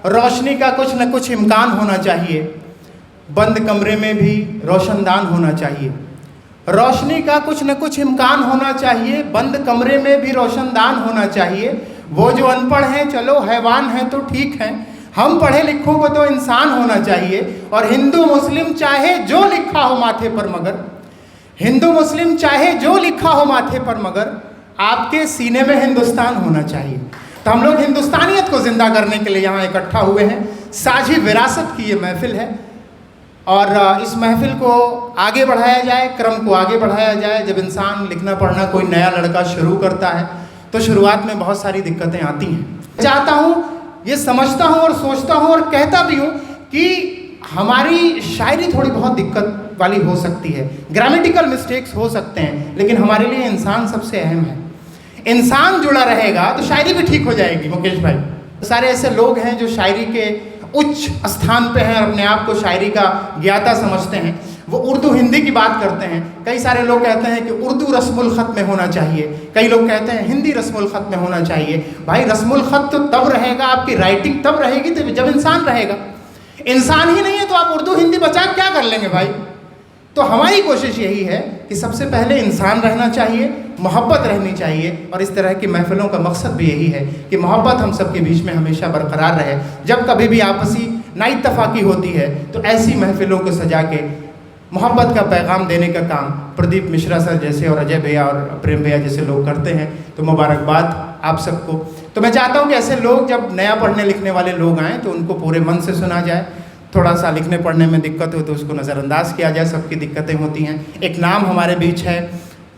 रोशनी का कुछ न कुछ इम्कान होना चाहिए, बंद कमरे में भी रोशनदान होना चाहिए। रोशनी का कुछ न कुछ इम्कान होना चाहिए, बंद कमरे में भी रोशनदान होना चाहिए। वो जो अनपढ़ हैं चलो हैवान हैं तो ठीक है, हम पढ़े लिखों को तो इंसान होना चाहिए। और हिंदू मुस्लिम चाहे जो लिखा हो माथे पर मगर, हिंदू मुस्लिम चाहे जो लिखा हो माथे पर मगर, आपके सीने में हिंदुस्तान होना चाहिए। तो हम लोग हिंदुस्तानियत को जिंदा करने के लिए यहाँ इकट्ठा हुए हैं। साझी विरासत की ये महफिल है और इस महफिल को आगे बढ़ाया जाए, क्रम को आगे बढ़ाया जाए। जब इंसान लिखना पढ़ना कोई नया लड़का शुरू करता है तो शुरुआत में बहुत सारी दिक्कतें आती हैं। चाहता हूँ, ये समझता हूँ और सोचता हूँ और कहता भी हूँ कि हमारी शायरी थोड़ी बहुत दिक्कत वाली हो सकती है, ग्रामेटिकल मिस्टेक्स हो सकते हैं, लेकिन हमारे लिए इंसान सबसे अहम है। इंसान जुड़ा रहेगा तो शायरी भी ठीक हो जाएगी। मुकेश भाई, सारे ऐसे लोग हैं जो शायरी के उच्च स्थान पे हैं और अपने आप को शायरी का ज्ञाता समझते हैं। वो उर्दू हिंदी की बात करते हैं। कई सारे लोग कहते हैं कि उर्दू रस्मुल ख़त में होना चाहिए, कई लोग कहते हैं हिंदी रस्मुल ख़त में होना चाहिए। भाई रस्मुल ख़त तो तब रहेगा, आपकी राइटिंग तब रहेगी तो जब इंसान रहेगा। इंसान ही नहीं है तो आप उर्दू हिंदी बचा क्या कर लेंगे भाई। तो हमारी कोशिश यही है कि सबसे पहले इंसान रहना चाहिए, मोहब्बत रहनी चाहिए। और इस तरह की महफिलों का मकसद भी यही है कि मोहब्बत हम सबके बीच में हमेशा बरकरार रहे। जब कभी भी आपसी नाइत्तफाकी होती है तो ऐसी महफिलों को सजा के मोहब्बत का पैगाम देने का काम प्रदीप मिश्रा सर जैसे और अजय भैया और प्रेम भैया जैसे लोग करते हैं। तो मुबारकबाद आप सबको। तो मैं चाहता हूँ कि ऐसे लोग जब नया पढ़ने लिखने वाले लोग आएँ तो उनको पूरे मन से सुना जाए। थोड़ा सा लिखने पढ़ने में दिक्कत हो तो उसको नज़रअंदाज किया जाए, सबकी दिक्कतें होती हैं। एक नाम हमारे बीच है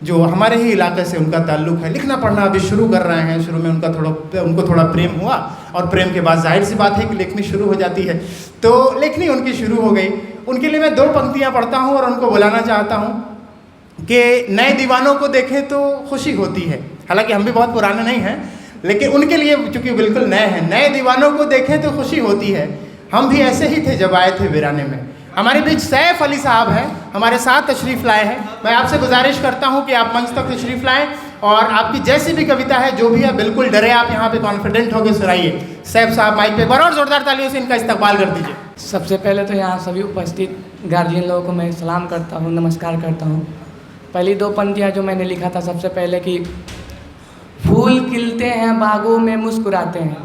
जो हमारे ही इलाके से उनका ताल्लुक़ है, लिखना पढ़ना अभी शुरू कर रहे हैं। शुरू में उनको थोड़ा प्रेम हुआ और प्रेम के बाद जाहिर सी बात है कि लिखनी शुरू हो जाती है, तो लिखनी उनकी शुरू हो गई। उनके लिए मैं 2 पंक्तियाँ पढ़ता हूँ और उनको बुलाना चाहता हूँ कि नए दीवानों को देखें तो खुशी होती है। हालांकि हम भी बहुत पुराने नहीं हैं, लेकिन उनके लिए चूँकि बिल्कुल नए हैं। नए दीवानों को देखें तो खुशी होती है, हम भी ऐसे ही थे जब आए थे वीराने में। हमारे बीच सैफ अली साहब हैं, हमारे साथ तशरीफ़ लाए हैं। मैं आपसे गुजारिश करता हूं कि आप मंच तक तशरीफ़ लाएं और आपकी जैसी भी कविता है जो भी है बिल्कुल डरे आप यहाँ पे कॉन्फिडेंट होकर सुनाइए। सैफ साहब माइक पे एक बार और ज़ोरदार तालियों से इनका इस्तकबाल कर दीजिए। सबसे पहले तो यहाँ सभी उपस्थित गार्जियन लोगों को मैं सलाम करता हूँ, नमस्कार करता हूँ। पहली 2 पंक्तियाँ जो मैंने लिखा था सबसे पहले कि फूल खिलते हैं बागों में मुस्कुराते हैं,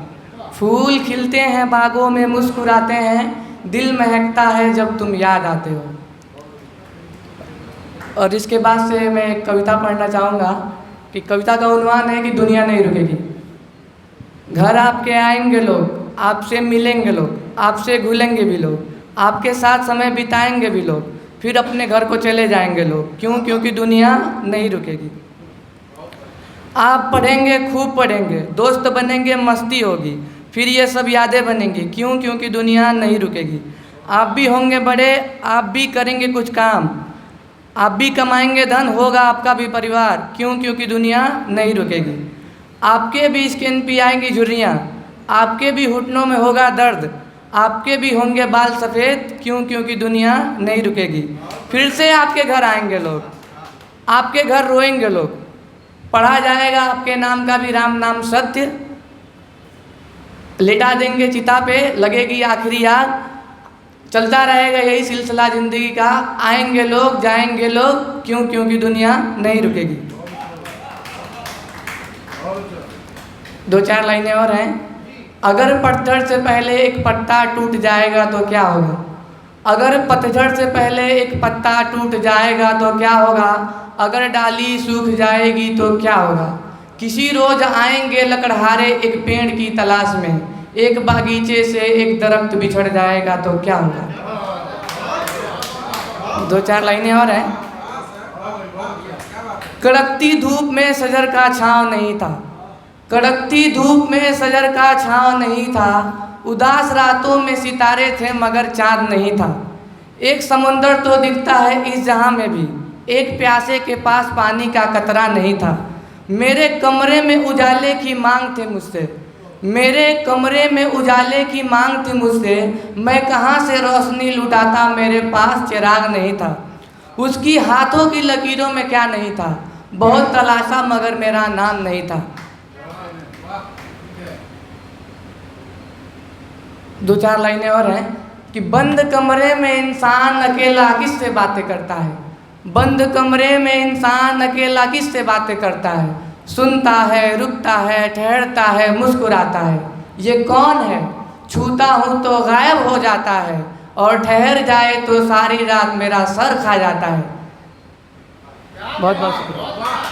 फूल खिलते हैं बागों में मुस्कुराते हैं, दिल महकता है जब तुम याद आते हो। और इसके बाद से मैं एक कविता पढ़ना चाहूँगा कि कविता का उन्वान है कि दुनिया नहीं रुकेगी। घर आपके आएंगे लोग, आपसे मिलेंगे लोग, आपसे घुलेंगे भी लोग, आपके साथ समय बिताएंगे भी लोग, फिर अपने घर को चले जाएंगे लोग। क्यों? क्योंकि दुनिया नहीं रुकेगी। आप पढ़ेंगे, खूब पढ़ेंगे, दोस्त बनेंगे, मस्ती होगी, फिर ये सब यादें बनेंगी। क्यों? क्योंकि दुनिया नहीं रुकेगी। आप भी होंगे बड़े, आप भी करेंगे कुछ काम, आप भी कमाएंगे धन, होगा आपका भी परिवार। क्यों? क्योंकि दुनिया नहीं रुकेगी। आपके भी स्किन पे आएंगी झुर्रियाँ, आपके भी घुटनों में होगा दर्द, आपके भी होंगे बाल सफ़ेद। क्यों? क्योंकि दुनिया नहीं रुकेगी। फिर से आपके घर आएंगे लोग, आपके घर रोएंगे लोग, पढ़ा जाएगा आपके नाम का भी राम नाम सत्य, लेटा देंगे चिता पे, लगेगी आखिरी याद, चलता रहेगा यही सिलसिला ज़िंदगी का। आएंगे लोग, जाएंगे लोग, क्यों? क्योंकि दुनिया नहीं रुकेगी। 2-4 लाइनें और हैं। अगर पतझड़ से पहले एक पत्ता टूट जाएगा तो क्या होगा, अगर पतझड़ से पहले एक पत्ता टूट जाएगा तो क्या होगा, अगर डाली सूख जाएगी तो क्या होगा। किसी रोज़ आएंगे लकड़हारे एक पेड़ की तलाश में, एक बागीचे से एक दरख्त बिछड़ जाएगा तो क्या होगा। 2-4 लाइनें और हैं। कड़कती धूप में सजर का छाँव नहीं था, कड़कती धूप में सजर का छाँव नहीं था, उदास रातों में सितारे थे मगर चाँद नहीं था। एक समुंदर तो दिखता है इस जहाँ में भी, एक प्यासे के पास पानी का कतरा नहीं था। मेरे कमरे में उजाले की मांग थी मुझसे, मेरे कमरे में उजाले की मांग थी मुझसे, मैं कहाँ से रोशनी लुटाता, मेरे पास चिराग नहीं था। उसकी हाथों की लकीरों में क्या नहीं था, बहुत तलाशा मगर मेरा नाम नहीं था। दो चार लाइनें और हैं कि बंद कमरे में इंसान अकेला किससे बातें करता है, बंद कमरे में इंसान अकेला किससे बातें करता है, सुनता है, रुकता है, ठहरता है, मुस्कुराता है, ये कौन है, छूता हूँ तो गायब हो जाता है और ठहर जाए तो सारी रात मेरा सर खा जाता है। बहुत बहुत शुक्रिया।